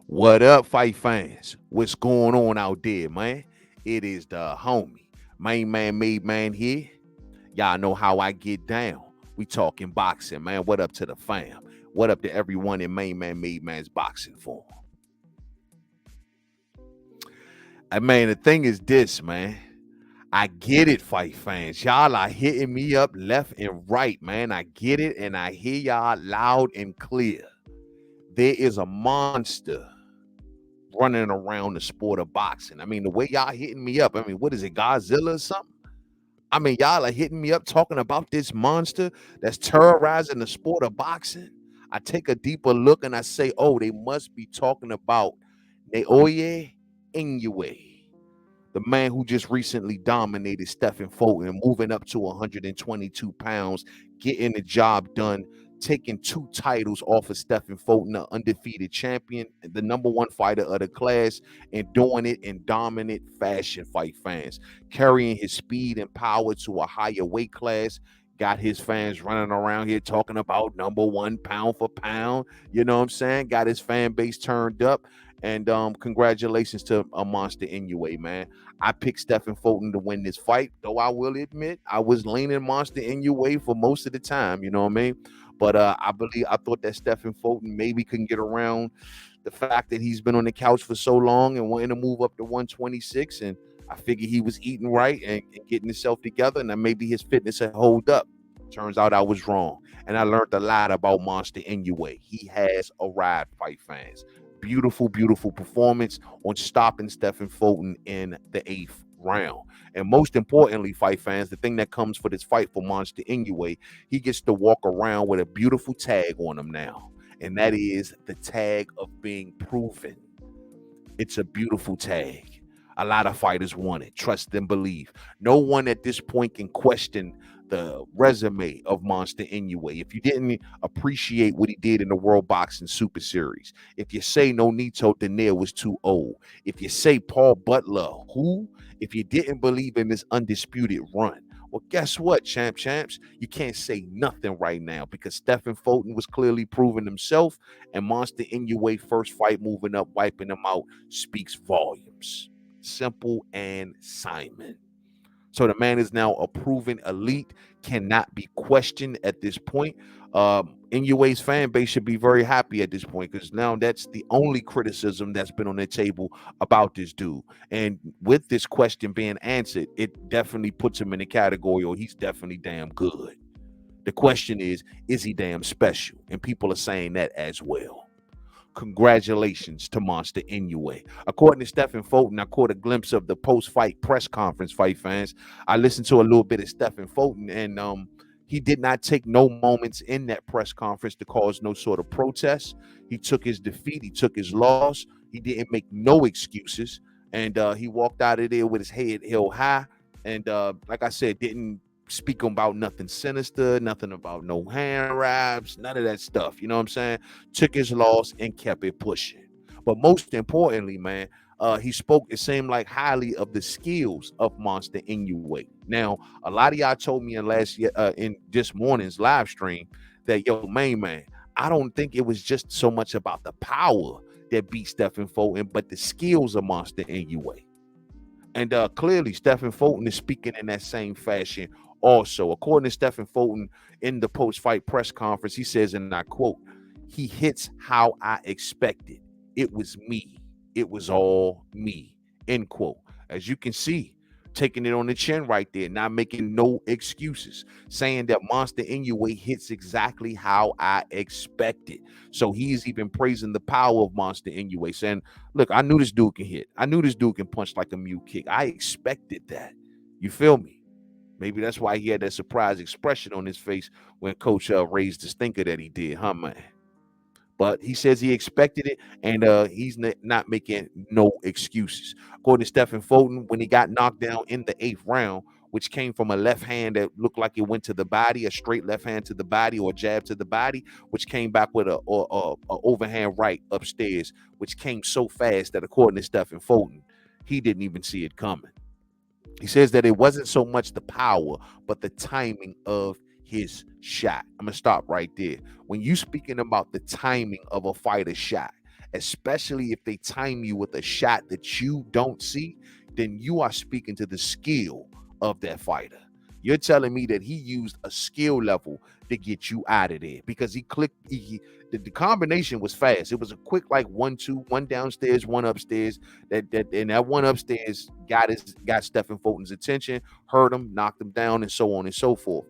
What up, fight fans? What's going on out there, man? It is the homie, Mainman Mademan here. Y'all know how I get down. We talking boxing, man. What up to the fam? What up to everyone in Mainman Mademan's boxing form? Man, the thing is this, man. I get it, fight fans. Y'all are hitting me up left and right, man. I get it, and I hear y'all loud and clear. There is a monster running around the sport of boxing. I mean, the way y'all hitting me up, I mean, what is it, Godzilla or something? I mean, y'all are hitting me up talking about this monster that's terrorizing the sport of boxing. I take a deeper look and I say, oh, they must be talking about Naoya Inoue, the man who just recently dominated Stephen Fulton, moving up to 122 pounds, getting the job done, taking two titles off of Stephen Fulton, the undefeated champion, the number one fighter of the class, and doing it in dominant fashion, fight fans. Carrying his speed and power to a higher weight class. Got his fans running around here talking about number one pound for pound. You know what I'm saying? Got his fan base turned up. And congratulations to Monstor Inoue, man. I picked Stephen Fulton to win this fight, though I will admit I was leaning Monstor Inoue for most of the time, you know what I mean? But I thought that Stephen Fulton maybe couldn't get around the fact that he's been on the couch for so long and wanting to move up to 126. And I figured he was eating right and getting himself together, and then maybe his fitness had hold up. Turns out I was wrong. And I learned a lot about Monstor Inoue. He has arrived, fight fans. Beautiful, beautiful performance on stopping Stephen Fulton in the 8th round. And most importantly, fight fans, the thing that comes for this fight for Monstor Inoue, he gets to walk around with a beautiful tag on him now. And that is the tag of being proven. It's a beautiful tag. A lot of fighters want it. Trust and believe. No one at this point can question the resume of Monstor Inoue. If you didn't appreciate what he did in the World Boxing Super Series, if you say Nonito Donaire was too old, if you say Paul Butler, who? If you didn't believe in this undisputed run, well, guess what, champs? You can't say nothing right now because Stephen Fulton was clearly proving himself, and Monstor Inoue first fight moving up, wiping him out, speaks volumes. Simple and Simon. So the man is now a proven elite, cannot be questioned at this point. Inoue's fan base should be very happy at this point because now that's the only criticism that's been on the table about this dude. And with this question being answered, it definitely puts him in the category, or he's definitely damn good. The question is he damn special? And people are saying that as well. Congratulations to Monstor Inoue. According to Stephen Fulton, I caught a glimpse of the post-fight press conference, fight fans. I listened to a little bit of Stephen Fulton, and he did not take no moments in that press conference to cause no sort of protest. He took his defeat. He took his loss. He didn't make no excuses. And he walked out of there with his head held high. And like I said, didn't speak about nothing sinister, nothing about no hand wraps, none of that stuff. You know what I'm saying? Took his loss and kept it pushing. But most importantly, man, he spoke, it seemed like, highly of the skills of Monstor Inoue. Now, a lot of y'all told me in this morning's live stream that, yo, man, I don't think it was just so much about the power that beat Stephen Fulton, but the skills of Monstor Inoue. And clearly, Stephen Fulton is speaking in that same fashion also. According to Stephen Fulton in the post-fight press conference, he says, and I quote, "He hits how I expected. It was me. It was all me." End quote. As you can see, taking it on the chin right there, not making no excuses, saying that Monstor Inoue hits exactly how I expected. So he's even praising the power of Monstor Inoue, saying, look, I knew this dude can hit. I knew this dude can punch like a mule kick. I expected that. You feel me? Maybe that's why he had that surprise expression on his face when Coach raised the stinker that he did, huh, man? But he says he expected it, and he's not making no excuses. According to Stephen Fulton, when he got knocked down in the 8th round, which came from a left hand that looked like it went to the body, a straight left hand to the body or a jab to the body, which came back with a overhand right upstairs, which came so fast that, according to Stephen Fulton, he didn't even see it coming. He says that it wasn't so much the power, but the timing of his shot. I'm going to stop right there. When you speaking about the timing of a fighter's shot, especially if they time you with a shot that you don't see, then you are speaking to the skill of that fighter. You're telling me that he used a skill level to get you out of there because he clicked. The combination was fast. It was a quick like 1-2, one downstairs, one upstairs. That one upstairs got Stephen Fulton's attention, hurt him, knocked him down, and so on and so forth.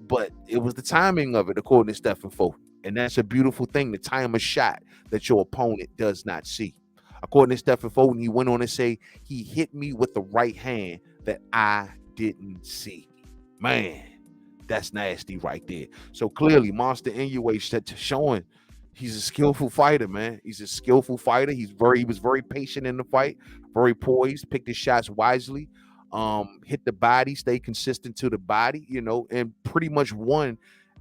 But it was the timing of it, according to Stephen Fulton. And that's a beautiful thing, to time a shot that your opponent does not see. According to Stephen Fulton, he went on to say, he hit me with the right hand that I didn't see. Man, that's nasty right there. So clearly, Monstor Inoue showing he's a skillful fighter, man. He's a skillful fighter. He was very patient in the fight, very poised, picked his shots wisely, hit the body, stayed consistent to the body, and pretty much won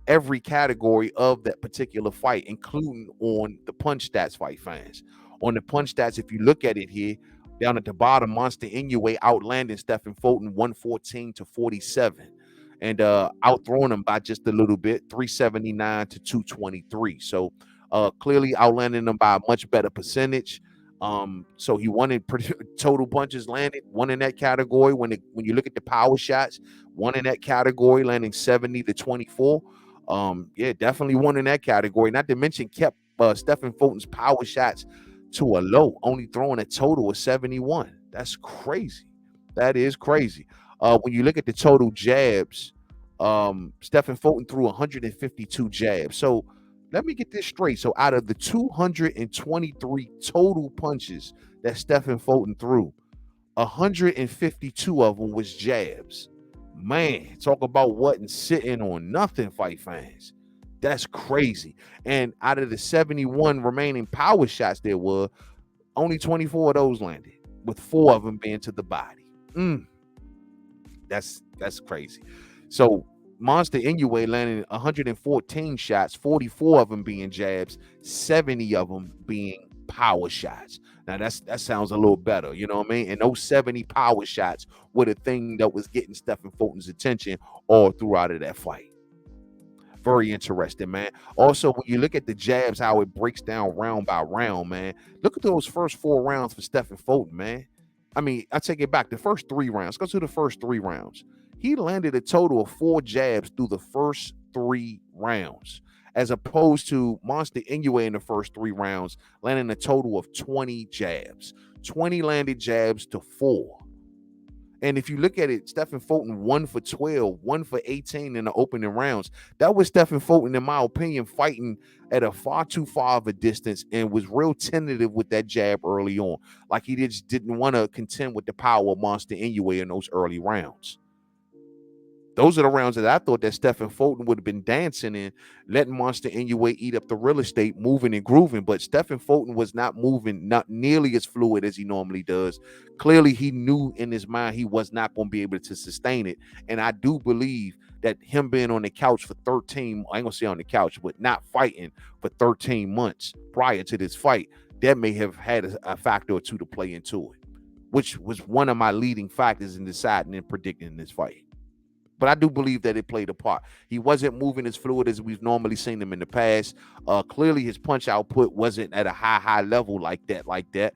every category of that particular fight, including on the punch stats, fight fans. On the punch stats, if you look at it here, down at the bottom, Monstor Inoue outlanded Stephen Fulton 114-47. And outthrowing him by just a little bit, 379-223. So clearly outlanding him by a much better percentage. So he won in pretty total punches landed, won in that category. When you look at the power shots, won in that category, landing 70-24. Yeah, definitely won in that category. Not to mention kept Stephen Fulton's power shots to a low, only throwing a total of 71. That's crazy. That is crazy. When you look at the total jabs, Stephen Fulton threw 152 jabs. So let me get this straight. So out of the 223 total punches that Stephen Fulton threw, 152 of them was jabs. Man, talk about wasn't sitting on nothing, fight fans. That's crazy. And out of the 71 remaining power shots there were, only 24 of those landed, with 4 of them being to the body. That's crazy. So Monstor Inoue landed 114 shots, 44 of them being jabs, 70 of them being power shots. Now that sounds a little better, you know what I mean? And those 70 power shots were the thing that was getting Stephen Fulton's attention all throughout of that fight. Very interesting, man. Also, when you look at the jabs, how it breaks down round by round, man. Look at those first 4 rounds for Stephen Fulton, man. I mean, I take it back. The first 3 rounds. Go to the first 3 rounds. He landed a total of 4 jabs through the first 3 rounds, as opposed to Monstor Inoue in the first 3 rounds, landing a total of 20 jabs. 20 landed jabs to 4. And if you look at it, Stephen Fulton 1 for 12, 1 for 18 in the opening rounds. That was Stephen Fulton, in my opinion, fighting at a far too far of a distance and was real tentative with that jab early on. Like he just didn't want to contend with the power of Monstor Inoue in those early rounds. Those are the rounds that I thought that Stephen Fulton would have been dancing in, letting Monstor Inoue eat up the real estate, moving and grooving. But Stephen Fulton was not moving, not nearly as fluid as he normally does. Clearly, he knew in his mind he was not going to be able to sustain it. And I do believe that him being on the couch for 13, I ain't going to say on the couch, but not fighting for 13 months prior to this fight, that may have had a factor or two to play into it, which was one of my leading factors in deciding and predicting this fight. But I do believe that it played a part. He wasn't moving as fluid as we've normally seen him in the past. Clearly, his punch output wasn't at a high level like that.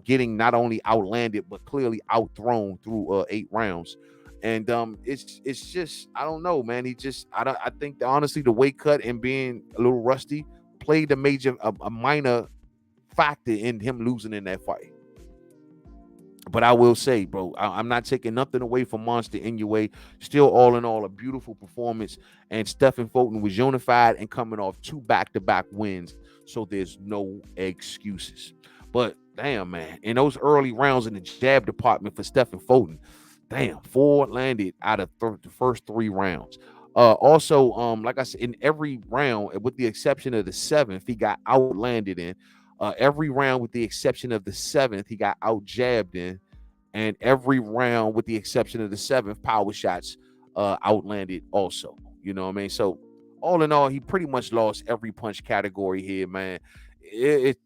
Getting not only outlanded, but clearly outthrown through 8 rounds. And it's just, I don't know, man. I think that honestly, the weight cut and being a little rusty played a minor factor in him losing in that fight. But I will say, bro, I'm not taking nothing away from Monstor Inoue. Still, all in all, a beautiful performance. And Stephen Fulton was unified and coming off 2 back-to-back wins. So there's no excuses. But damn, man, in those early rounds in the jab department for Stephen Fulton, damn, 4 landed out of the first 3 rounds. Also, like I said, in every round, with the exception of the 7th, he got outlanded in. Every round, with the exception of the 7th, he got out jabbed in, and every round, with the exception of the 7th, power shots outlanded also. You know what I mean? So, all in all, he pretty much lost every punch category here, man. It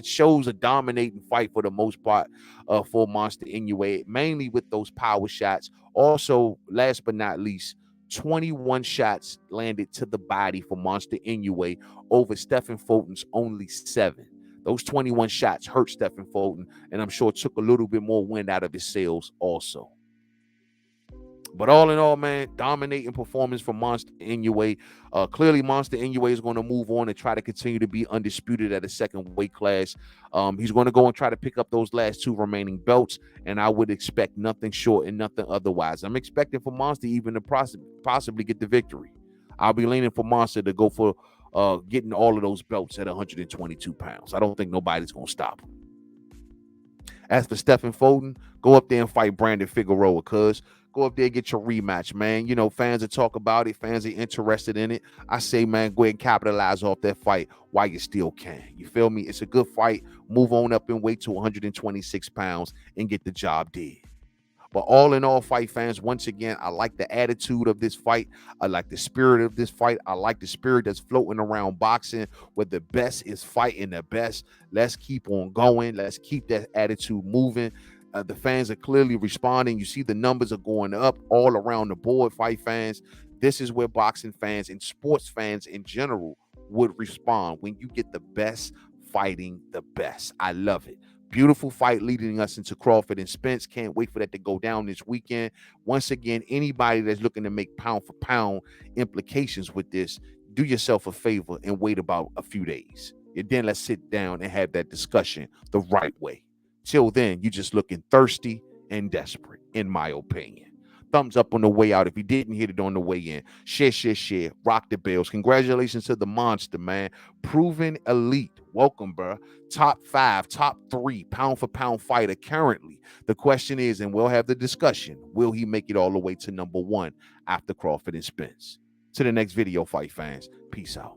shows a dominating fight for the most part for Monstor Inoue, mainly with those power shots. Also, last but not least, 21 shots landed to the body for Monstor Inoue over Stephen Fulton's only 7. Those 21 shots hurt Stephen Fulton, and I'm sure took a little bit more wind out of his sails also. But all in all, man, dominating performance from Monstor Inoue. Clearly, Monstor Inoue is going to move on and try to continue to be undisputed at a second weight class. He's going to go and try to pick up those last 2 remaining belts, and I would expect nothing short and nothing otherwise. I'm expecting for Monstor even to possibly get the victory. I'll be leaning for Monstor to go for getting all of those belts at 122 pounds. I don't think nobody's going to stop him. As for Stephen Fulton, go up there and fight Brandon Figueroa, cuz. Go up there and get your rematch, man. You know, fans will talk about it. Fans are interested in it. I say, man, go ahead and capitalize off that fight while you still can. You feel me? It's a good fight. Move on up in weight to 126 pounds and get the job done. But all in all, fight fans, once again, I like the attitude of this fight. I like the spirit of this fight. I like the spirit that's floating around boxing, where the best is fighting the best. Let's keep on going. Let's keep that attitude moving. The fans are clearly responding. You see the numbers are going up all around the board, fight fans. This is where boxing fans and sports fans in general would respond, when you get the best fighting the best. I love it. Beautiful fight leading us into Crawford and Spence. Can't wait for that to go down this weekend. Once again, anybody that's looking to make pound for pound implications with this, do yourself a favor and wait about a few days. And then let's sit down and have that discussion the right way. Till then, you're just looking thirsty and desperate, in my opinion. Thumbs up on the way out if you didn't hit it on the way in. Share. Rock the bells. Congratulations to the monster, man. Proven elite. Welcome, bro. Top 5, top 3 pound for pound fighter currently. The question is, and we'll have the discussion, will he make it all the way to number 1 after Crawford and Spence? To the next video, fight fans. Peace out.